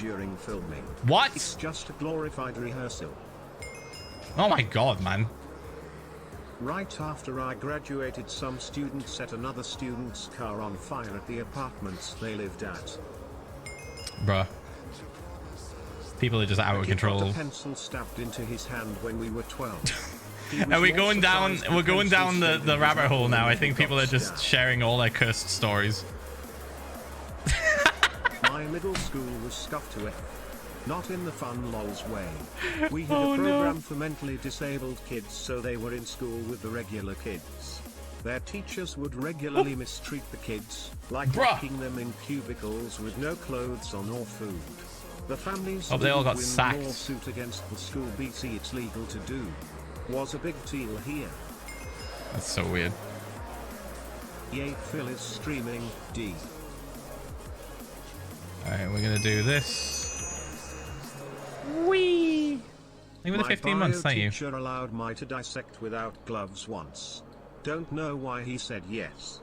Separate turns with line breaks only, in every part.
during filming.
What?
It's just a glorified rehearsal.
Oh my god, man.
Right after I graduated, some student set another student's car on fire at the apartments they lived at.
Bruh. People are just out of control.
Got a pencil stabbed into his hand when we were 12.
Are we going down? We're going down the rabbit hole now. I think people are just sharing all their cursed stories.
My middle school was scuffed to it. Not in the fun lols way. We had a program for mentally disabled kids, so they were in school with the regular kids. Their teachers would regularly mistreat the kids, like locking them in cubicles with no clothes on or food. The families
they all got
win
sacked.
lawsuit against the school. BC it's legal to do. Was a big deal here.
That's so weird.
Yay, Phil is streaming D.
Alright, we're gonna do this. Whee! Think with the 15 months, thank you.
My teacher allowed me to dissect without gloves once. Don't know why he said yes.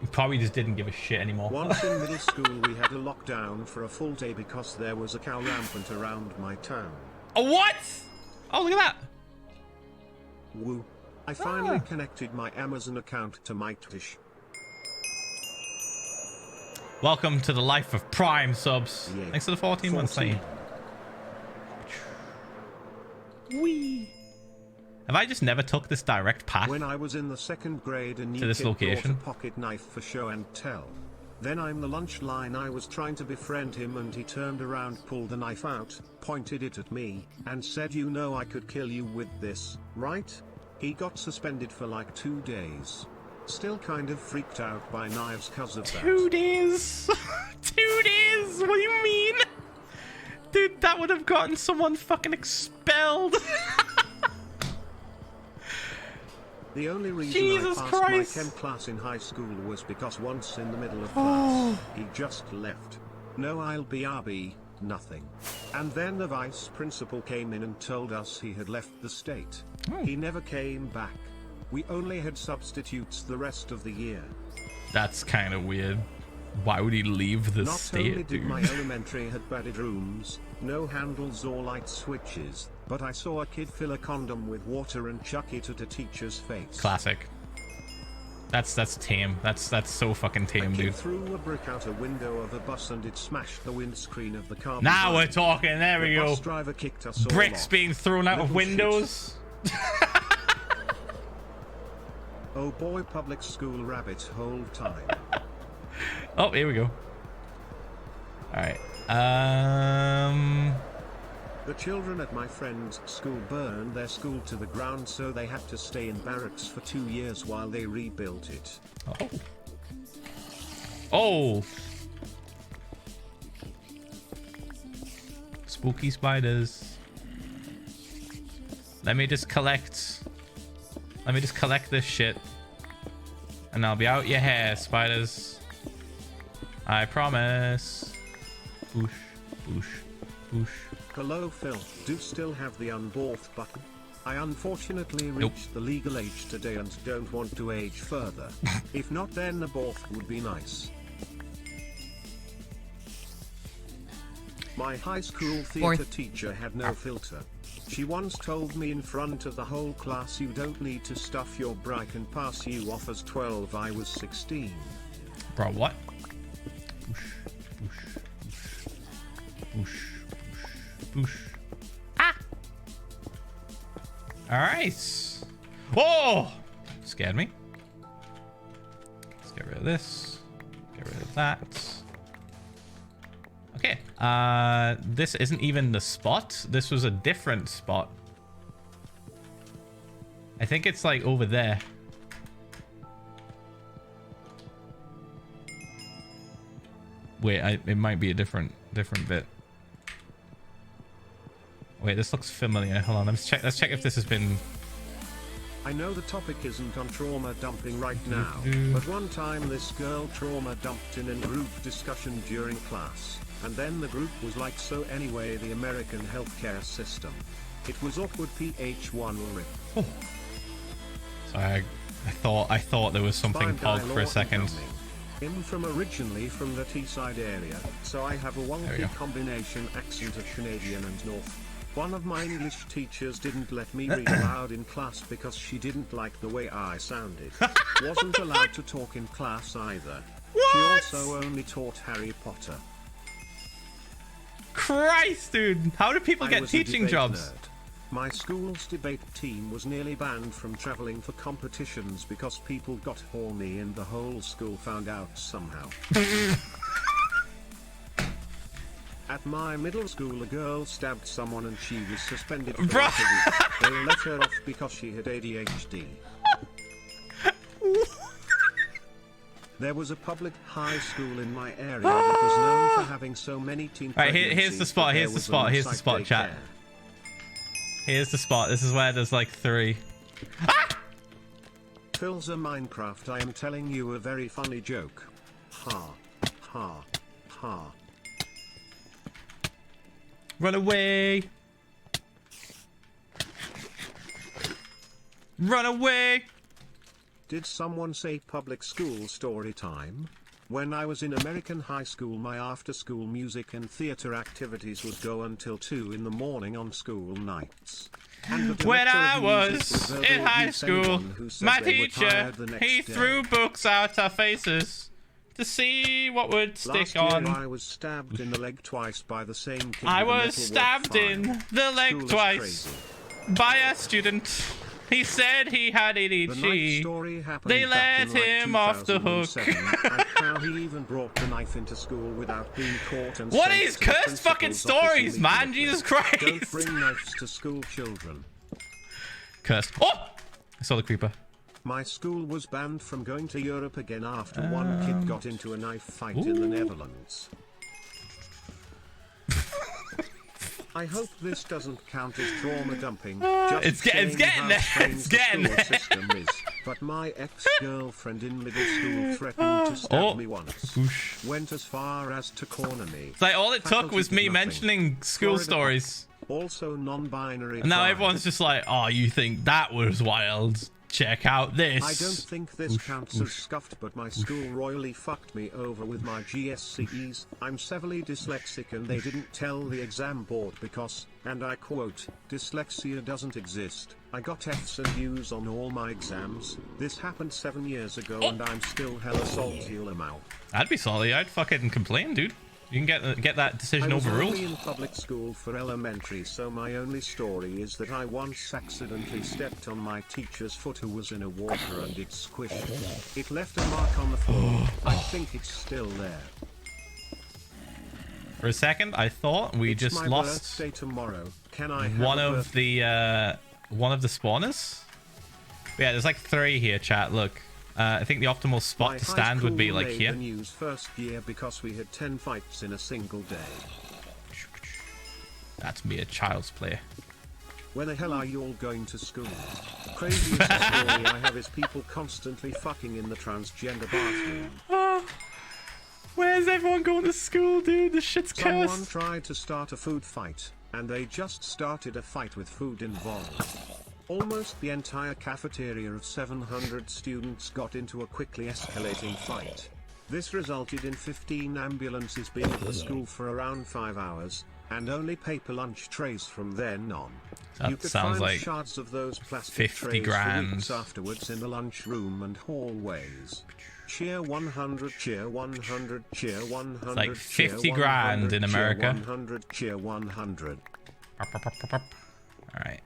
He probably just didn't give a shit anymore.
Once in middle school we had a lockdown for a full day because there was a cow rampant around my town.
A what? Oh, look at that.
Woo. I finally connected my Amazon account to my Twitch.
Welcome to the life of Prime subs.
Yeah.
Thanks for the 14 months, thank you. Whee! Have I just never took this direct path?
When I was in the 2nd grade, a new
to this
kid
location?
brought a pocket knife for show and tell. Then I'm the lunch line. I was trying to befriend him and he turned around, pulled the knife out, pointed it at me, and said, "You know I could kill you with this, right?" He got suspended for like 2 days. Still kind of freaked out by knives cause of that.
2 days? 2 days? What do you mean? Dude, that would have gotten someone fucking expelled.
The only reason
Jesus
I passed
Christ.
my chem class in high school was because once in the middle of class, he just left. No I'll be RB, nothing. And then the vice principal came in and told us he had left the state. He never came back. We only had substitutes the rest of the year.
That's kind of weird. Why would he leave the
Not
state,
only did
dude?
my elementary had padded rooms, no handles or light switches, but I saw a kid fill a condom with water and chuck it at a teacher's face.
Classic. That's tame. That's so fucking tame,
a kid
dude.
threw a brick out a window of a bus and it smashed the windscreen of the car.
Now
behind.
we're talking. There we
The
go.
bus driver kicked us all
Bricks
off.
being thrown out of
Little
windows.
Oh boy, public school rabbit hole time.
Oh, here we go. All right.
The children at my friend's school burned their school to the ground, so they had to stay in barracks for 2 years while they rebuilt it.
Oh. Oh. Spooky spiders. Let me just collect this shit. And I'll be out your hair, spiders. I promise. Boosh, boosh, boosh.
Hello Phil, do still have the unborth button? I unfortunately reached the legal age today and don't want to age further. If not, then the borth would be nice. My high school theater teacher had no filter. She once told me in front of the whole class, "You don't need to stuff your bra, I can pass you off as 12. I was 16.
Bro, what? Boosh, boosh, boosh, boosh, boosh, boosh. Ah! Alright. Oh! Scared me. Let's get rid of this. Get rid of that. Okay. This isn't even the spot. This was a different spot. I think it's like over there. Wait, it might be a different bit. Wait, this looks familiar. Hold on, let's check if this has been...
I know the topic isn't on trauma dumping right now, but one time this girl trauma dumped in a group discussion during class, and then the group was like, "So anyway, the American healthcare system." It was awkward. PH1 rip.
Oh. Sorry, I thought there was something
Spine
pog for a second.
I'm from originally from the Teesside area, so I have a wonky combination accent of Canadian and North. One of my English teachers didn't let me read aloud in class because she didn't like the way I sounded. Wasn't allowed to talk in class either.
What?
She also only taught Harry Potter.
Christ, dude. How do people get teaching jobs?
Nerd. My school's debate team was nearly banned from traveling for competitions because people got horny and the whole school found out somehow. At my middle school, a girl stabbed someone and she was suspended for like a week. They let her off because she had ADHD. There was a public high school in my area that was known for having so many teen pregnancies.
Right, here's the spot, here's the spot, here's the spot, chat. Here's the spot. This is where there's like 3.
Philza Minecraft, I am telling you a very funny joke. Ha. Ha. Ha.
Run away. Run away.
Did someone say public school story time? When I was in American high school, my after-school music and theater activities would go until 2 in the morning on school nights.
When I was in high school, my teacher, he threw books at our faces to see what would stick on.
I was stabbed in the leg twice by the same kid.
I was stabbed in the leg twice by a student. He said he had ADHD. They let him off the hook.
And how he even brought the knife into school without being caught. And
what is cursed fucking stories, man? Jesus Christ!
Don't bring knives to school, children.
Cursed. Oh! I saw the creeper.
My school was banned from going to Europe again after one kid got into a knife fight in the Netherlands. I hope this doesn't count as trauma dumping.
It's getting there. It's getting there.
System is. But my ex-girlfriend in middle school threatened to stab me once.
Whoosh.
Went as far as to corner me.
It's like all it took was me mentioning school stories.
Also non-binary.
And now everyone's just like, oh, you think that was wild? Check out this.
I don't think this counts as scuffed, but my school royally fucked me over with my GSCEs. I'm severely dyslexic and they didn't tell the exam board because, and I quote, dyslexia doesn't exist. I got F's and U's on all my exams. This happened 7 years ago and I'm still hella salty mouth.
I'd be salty. I'd fucking complain, dude. You can get that decision overruled.
I was only in public school for elementary, so my only story is that I once accidentally stepped on my teacher's foot who was in a walker and it squished. It left a mark on the floor. I think it's still there.
For a second, I thought we just
my
lost
birthday tomorrow. Can I have
one of the spawners. But yeah, there's like 3 here, chat. Look. I think the optimal spot to stand would be like here.
The news first year because we had 10 fights in a single day.
That's me, a child's play.
When the hell are you all going to school? Craziest story I have is people constantly fucking in the transgender bathroom.
Where's everyone going to school, dude? This shit's cursed.
Someone tried to start a food fight, and they just started a fight with food involved. Almost the entire cafeteria of 700 students got into a quickly escalating fight. This resulted in 15 ambulances being at the school for around 5 hours, and only paper lunch trays from then on.
That
you could
sounds
find
like
shards of those plastic
50
trays
grand.
for weeks afterwards in the lunchroom and hallways. Cheer 100, cheer 100, cheer 100.
It's like 50 grand in America.
100, cheer 100.
Alright.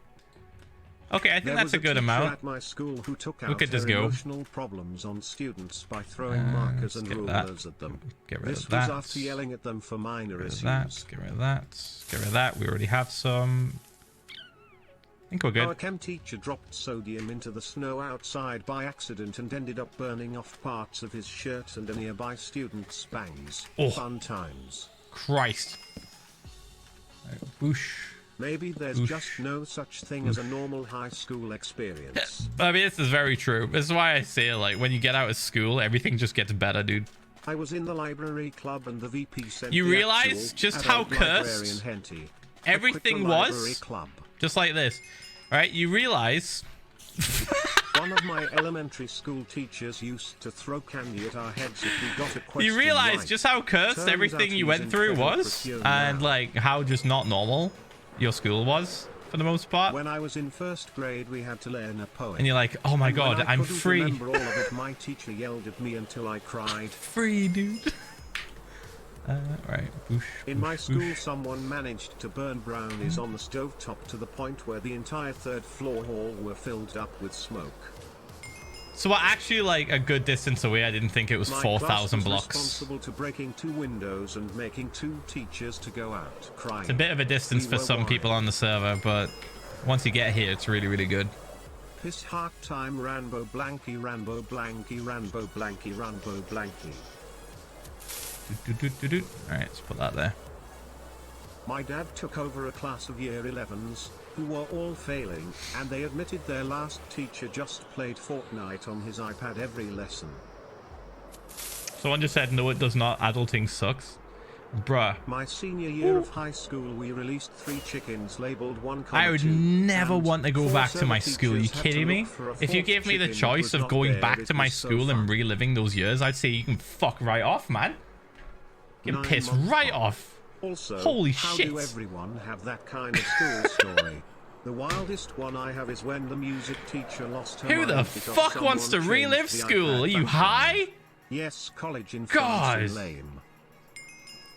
Okay, I think that's a good amount.
At my school who took out
Look at this
their
go.
emotional problems on students by throwing markers and rulers at them.
Get rid
this
of that.
was after yelling at them for minor issues.
Get rid of that. Get rid of that. We already have some. I think we're good.
Our chem teacher dropped sodium into the snow outside by accident and ended up burning off parts of his shirt and a nearby student's bangs.
Oh.
Fun times.
Christ. Right, whoosh.
Maybe there's just no such thing as a normal high school experience.
I mean, this is very true. This is why I say, like, when you get out of school, everything just gets better, dude.
I was in the library club and the VP sent
you
the
realize just how cursed everything was?
Club.
Just like this. Right? You realize...
One of my elementary school teachers used to throw candy at our heads if we got a question
You realize
right.
just how cursed
Turns
everything
out
you
he's
went
in
through
trouble
was,
for curing
and
now.
like how just not normal your school was for the most part.
When I was in first grade, we had to learn a poem.
And you're like, oh my
And when
god,
I
I'm
couldn't
free.
remember all of it, my teacher yelled at me until I cried.
Free, dude. Right. Boosh,
In
boosh,
my school,
boosh.
someone managed to burn brownies on the stovetop to the point where the entire third floor hall were filled up with smoke.
So we're actually like a good distance away. I didn't think it was
My
4,000
class was
blocks.
responsible to breaking 2 windows and making 2 teachers to go out crying.
It's a bit of a distance
We
for
were
some
wise.
people on the server, but once you get here, it's really, really good.
Piss heart time Ranboo blanky Ranboo blanky Ranboo blanky Ranboo blanky.
Alright, let's put that there.
My dad took over a class of year 11s, who were all failing, and they admitted their last teacher just played Fortnite on his iPad every lesson.
Someone just said, no, it does not. Adulting sucks. Bruh.
My senior year of high school, we released 3 chickens labeled 1,
I would
2,
never
and
want to go
4
back to my
server
school. Are you
teachers had to
kidding me?
look for a
If you
4th
gave me the
chicken that
choice
was
of
not
going
there.
back
It
to my
was so
school and
fun.
reliving those years, I'd say you can fuck right off, man. You can
9
piss
months
right
on.
off.
Also,
Holy
how
shit.
do everyone have that kind of school story? The wildest one I have is when the music teacher lost her
Who the
mind because
fuck wants to
someone
relive
changed the
school?
iPad
Are you
background.
high?
Yes, college in
God.
France is lame.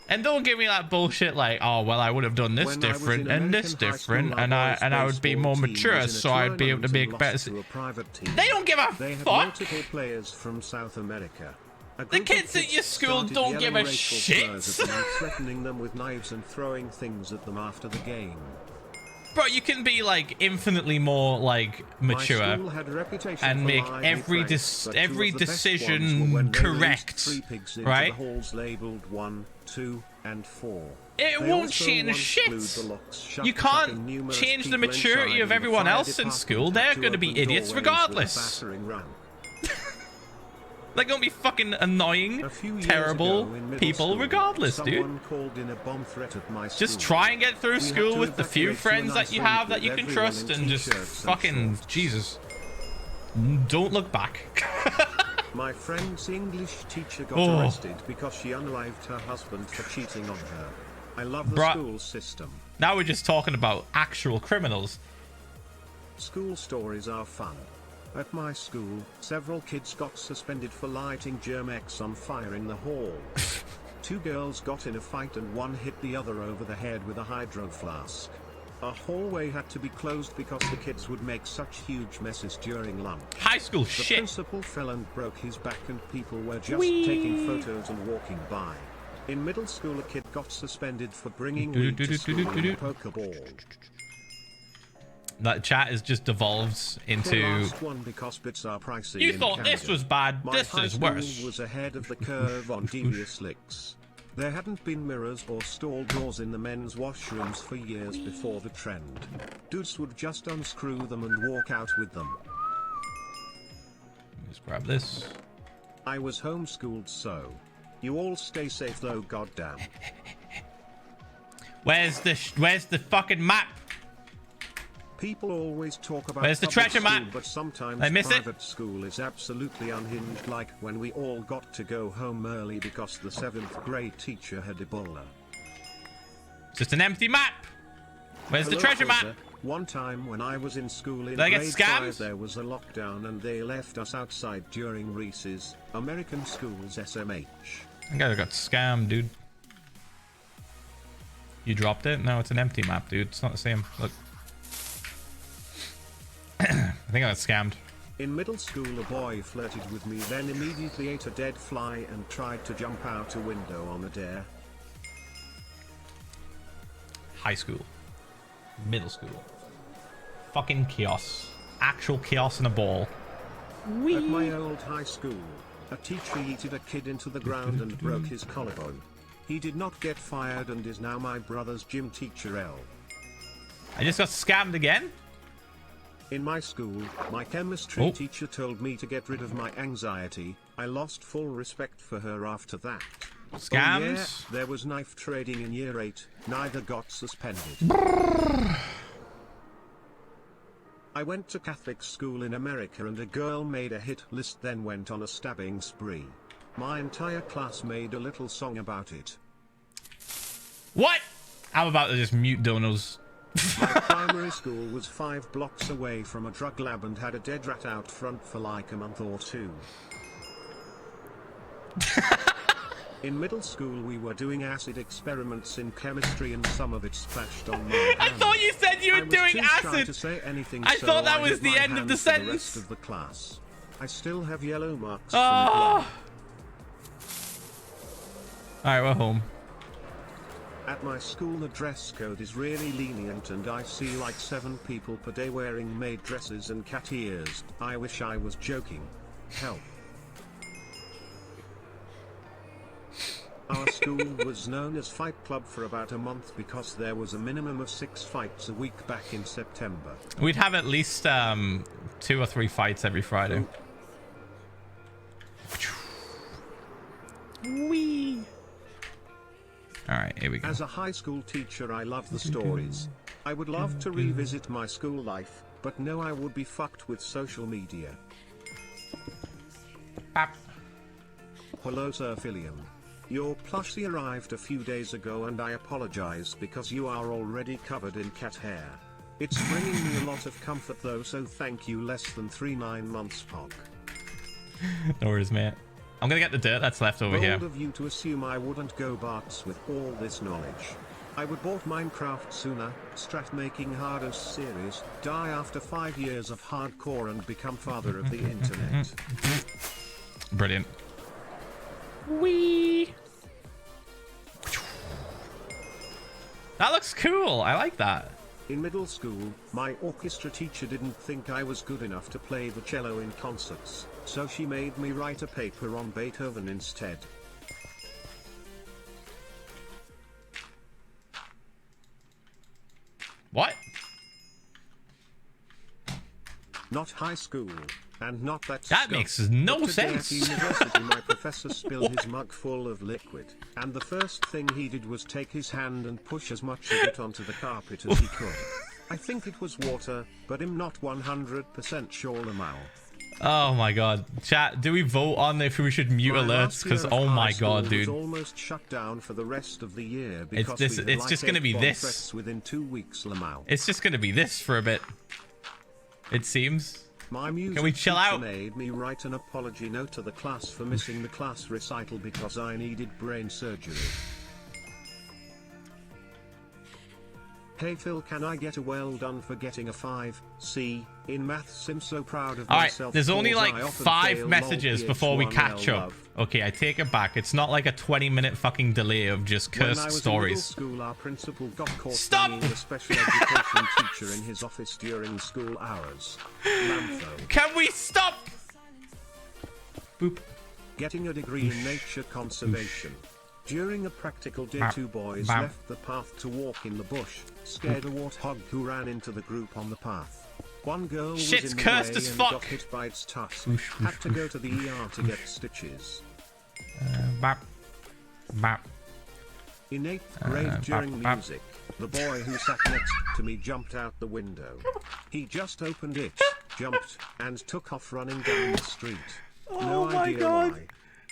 And don't give me that bullshit like, oh well, I would have done this
When I was
different
in
and this
American high
different,
school,
and
our
I
boys'
would be more
baseball team
mature,
was in a
so I'd be able to
tournament
make
and
better.
lost to a private team.
They don't give a
They had
fuck.
multiple players from South America. A
The
group of
kids at your school
started
don't give
yelling
a
racial
shit.
slurs at them and threatening them with knives and throwing things at them after the game.
Bro, you can be like infinitely more like mature
My school had a reputation
and
for
make
lively
every
pranks, but 2
every
of the best
decision
ones were when they released
correct,
3 pigs into
right?
the halls labeled 1, 2, and 4.
It
They
won't
also
change
once
shit.
glued the locks shut,
You
trapping
can't
numerous
change the
people
maturity
inside,
of
and the
everyone
fire
else in
department
school.
had
They're
to
going to be
open
idiots
doorways with a
regardless.
battering ram.
They're going to be fucking annoying,
A few years
terrible
ago in middle
people
school,
regardless, dude.
someone called in a bomb threat at my
Just
school.
try and get through
We
school
had to
with the few
evacuate to a
friends that
nice
you
room
have that
with
you can
everyone
trust
in
and just
t-shirts and
fucking
shorts.
Jesus. Don't look back.
My friend's English teacher got
Oh.
arrested because she unalived her husband for cheating on her. I love the
Bruh.
school system.
Now we're just talking about actual criminals.
School stories are fun. At my school, several kids got suspended for lighting Germ-X on fire in the hall. 2 girls got in a fight and one hit the other over the head with a hydro flask. A hallway had to be closed because the kids would make such huge messes during lunch.
High school
The
shit.
principal fell and broke his back and people were just
Whee!
taking photos and walking by. In middle school, a kid got suspended for bringing weed to school in a Pokeball.
That chat has just devolved
The
into.
last one because bits are pricey.
You
in
thought this
Canada.
was bad.
My
This
high
is
school
worse.
was ahead of the curve on devious licks. There hadn't been mirrors or stall doors in the men's washrooms for years before the trend. Dudes would just unscrew them and walk out with them.
Just grab this.
I was homeschooled, so you all stay safe though, goddamn.
Where's the fucking map?
People always talk about
Where's the
public
treasure
school,
map?
but sometimes
I miss it.
private school is absolutely unhinged, like when we all got to go home early because the 7th grade teacher had Ebola.
Just an empty map. Where's the
Hello,
treasure
Philza.
map?
One time when I was in school in
Did I get
grade
scammed?
5, there was a lockdown and they left us outside during recess. American schools SMH.
I think I got scammed, dude. You dropped it? No, it's an empty map, dude. It's not the same. Look. I think I got scammed.
In middle school, a boy flirted with me, then immediately ate a dead fly and tried to jump out a window on a dare.
High school. Middle school. Fucking chaos. Actual chaos in a ball.
At my old high school, a teacher yeeted a kid into the ground and broke his collarbone. He did not get fired and is now my brother's gym teacher L.
I just got scammed again?
In my school, my chemistry
Oh.
teacher told me to get rid of my anxiety. I lost full respect for her after that.
Scams?
Oh yeah, there was knife trading in year 8, neither got suspended. I went to Catholic school in America and a girl made a hit list then went on a stabbing spree. My entire class made a little song about it.
What? I'm about to just mute donos.
My primary school was 5 blocks away from a drug lab and had a dead rat out front for like a month or two. In middle school we were doing acid experiments in chemistry and some of it splashed on my hand.
I thought you said you were doing
too
acid.
shy to say anything,
I
so
thought that
I
was
hid
the
my
end of the
hand for
sentence.
The rest of the class. I still have yellow marks
Oh.
from blood.
Alright, we're home.
At my school the dress code is really lenient and I see like 7 people per day wearing maid dresses and cat ears. I wish I was joking. Help. Our school was known as Fight Club for about a month because there was a minimum of 6 fights a week back in September.
We'd have at least 2 or 3 fights every Friday. Wee. Alright, here we go.
As a high school teacher I love the stories. I would love to revisit my school life, but no, I would be fucked with social media.
Bap.
Hello Sir Philium. Your plushie arrived a few days ago and I apologize because you are already covered in cat hair. It's bringing me a lot of comfort though, so thank you. Less than 3 months Pog.
No worries, mate. I'm gonna get the dirt that's left over here.
Bold of you to assume I wouldn't go Barts with all this knowledge. I would bought Minecraft sooner, strat making harder series, die after 5 years of hardcore and become father of the internet.
Brilliant. Wee. That looks cool. I like that.
In middle school, my orchestra teacher didn't think I was good enough to play the cello in concerts, so she made me write a paper on Beethoven instead.
What?
Not high school, and not that
That
stuff.
makes no
But today
sense.
At university, my professor spilled his mug full of liquid, and the first thing he did was take his hand and push as much of it onto the carpet as he could. I think it was water, but I'm not 100% sure Lamau.
Oh my god. Chat, do we vote on if we should mute
My
alerts?
last year
Because
of
oh
high
my
school
god,
was
dude.
almost shut down for the rest of the year because
this-
we had
it's
like
just gonna
8
be
bomb
this.
threats within 2 weeks Lamau.
It's just gonna be this for a bit. It seems.
My music
Can we chill
teacher
out?
made me write an apology note to the class for missing the class recital because I needed brain surgery. Hey Phil, can I get a well done for getting a 5C in maths? I'm so proud of
Alright,
myself.
there's only
cause
like
I often
5
fail,
messages
lol,
before we
PH1L
catch up.
love.
Okay, I take it back. It's not like a 20-minute fucking delay of just
When I
cursed
was
stories.
in middle school, our principal got caught
Stop!
banging a special education teacher in his office during school hours. Lampho.
Can we stop? Boop.
Getting a degree in nature conservation. During a practical day,
Bap.
2 boys
Bap.
left the path to walk in the bush, scared a warthog who ran into the group on the path. One girl
Shit's
was in the
cursed
way
as
and
fuck.
got hit by its tusk.
Whoosh, whoosh,
Had to go to the ER to get stitches.
Bap. Bap.
In 8th grade during
bap.
music, the boy who sat next to me jumped out the window. He just opened it, jumped, and took off running down the street. No
Oh my
idea
God.
why.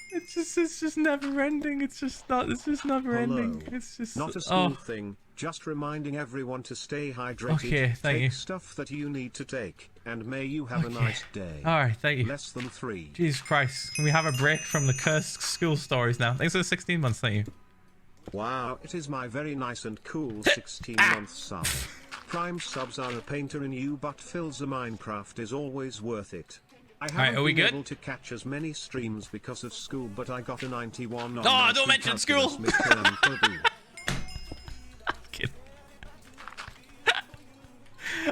It's just never ending. It's just never
Hello.
ending. It's just
Not a school thing, just reminding everyone to stay hydrated.
Okay, thank
take
you.
stuff that you need to take, and may you have a nice day.
Alright, thank you.
Less than 3.
Jesus Christ. Can we have a break from the cursed school stories now? Thanks for the 16 months, thank you.
Wow, it is my very nice and cool 16-month sub. Prime subs are a painter in you, but Philza Minecraft is always worth it. I haven't
are we
been
good?
able to catch as many streams because of school, but I got a 91 on
Oh,
my
don't mention
calculus
school!
midterm Purdue.
Kid.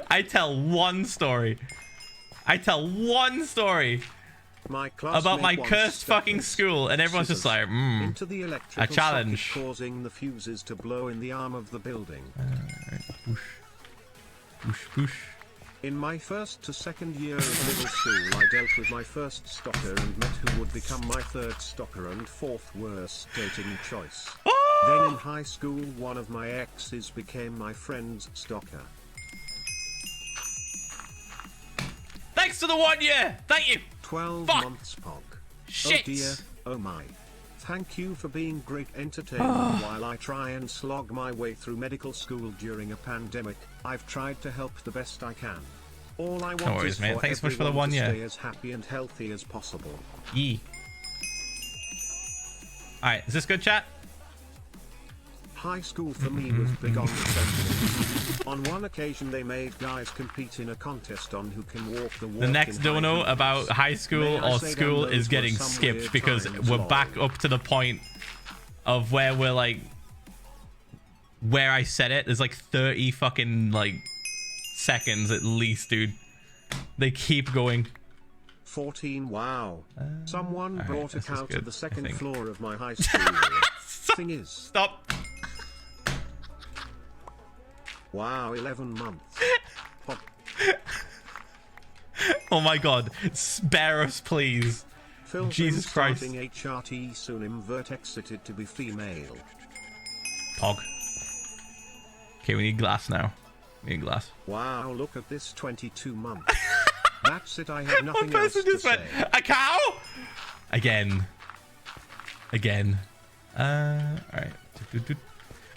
I tell one story.
My classmate
About my
once
cursed
stuck
fucking
his
school, and everyone's just
scissors
like,
into the electrical
challenge.
socket, causing the fuses to blow in the arm of the building.
Boosh. Boosh, boosh.
In my first to second year of middle school, I dealt with my first stalker and met who would become my third stalker and fourth worst dating choice. Then in high school, one of my exes became my friend's stalker.
Thanks for the 1 year. Thank you.
12
Fuck.
months, Pog.
Shit.
Oh dear, oh my. Thank you for being great entertainment while I try and slog my way through medical school during a pandemic. I've tried to help the best I can. All I want
worries,
is
mate.
for
Thanks so much for the
everyone
1
to
year.
stay as happy and healthy as possible.
Yee. Alright, is this good, chat?
High school for me was big on assembly. On one occasion they made guys compete in a contest on who can walk the walk.
The next
in
dono
high
about
heels.
high school
May I
or
say
school
them
is
those
getting
were some
skipped
weird
because
times,
we're
lol.
back up to the point of where we're like, where I said it. There's like 30 fucking like seconds at least, dude. They keep going.
14, wow. Someone
alright,
brought a
this is
cow to
good,
the
I
second
think.
floor of my high school. Thing is,
Stop.
wow, 11 months. Pop.
Oh my god. Spare us, please.
Philza
Jesus Christ.
starting HRT soon invert exited to be female.
Pog. Okay, we need glass now. We need glass.
Wow, look at this 22 months. That's it, I have
One
nothing else
person
to
just
say.
went, a cow? Again. Again. Alright.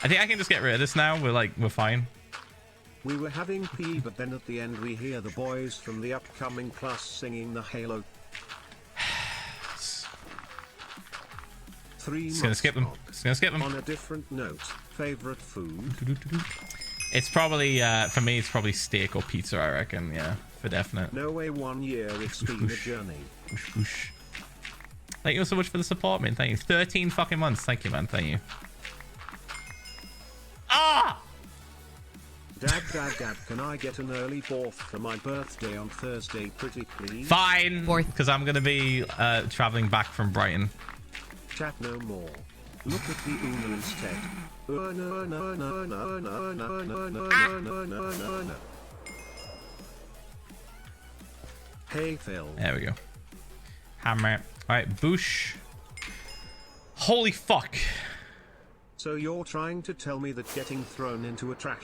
I think I can just get rid of this now. We're fine.
We were having PE, but then at the end we hear the boys from the upcoming class singing the Halo 3
Just gonna skip them.
Pog.
Just gonna skip them.
On a different note, favorite food?
It's probably, for me, it's probably steak or pizza, I reckon. Yeah, for definite.
No way, 1 year, it's been a journey.
Whoosh, whoosh. Thank you so much for the support, man. Thank you. 13 fucking months. Thank you, man. Thank you. Ah!
Dad, can I get an early 4th for my birthday on Thursday, pretty please?
Fine.
Fourth.
Because I'm going to be traveling back from Brighton.
Chat no more. Look at the Una instead. No. Hey Phil.
There we go. Hammer. Alright, Boosh. Holy fuck.
So you're trying to tell me that getting thrown into a trash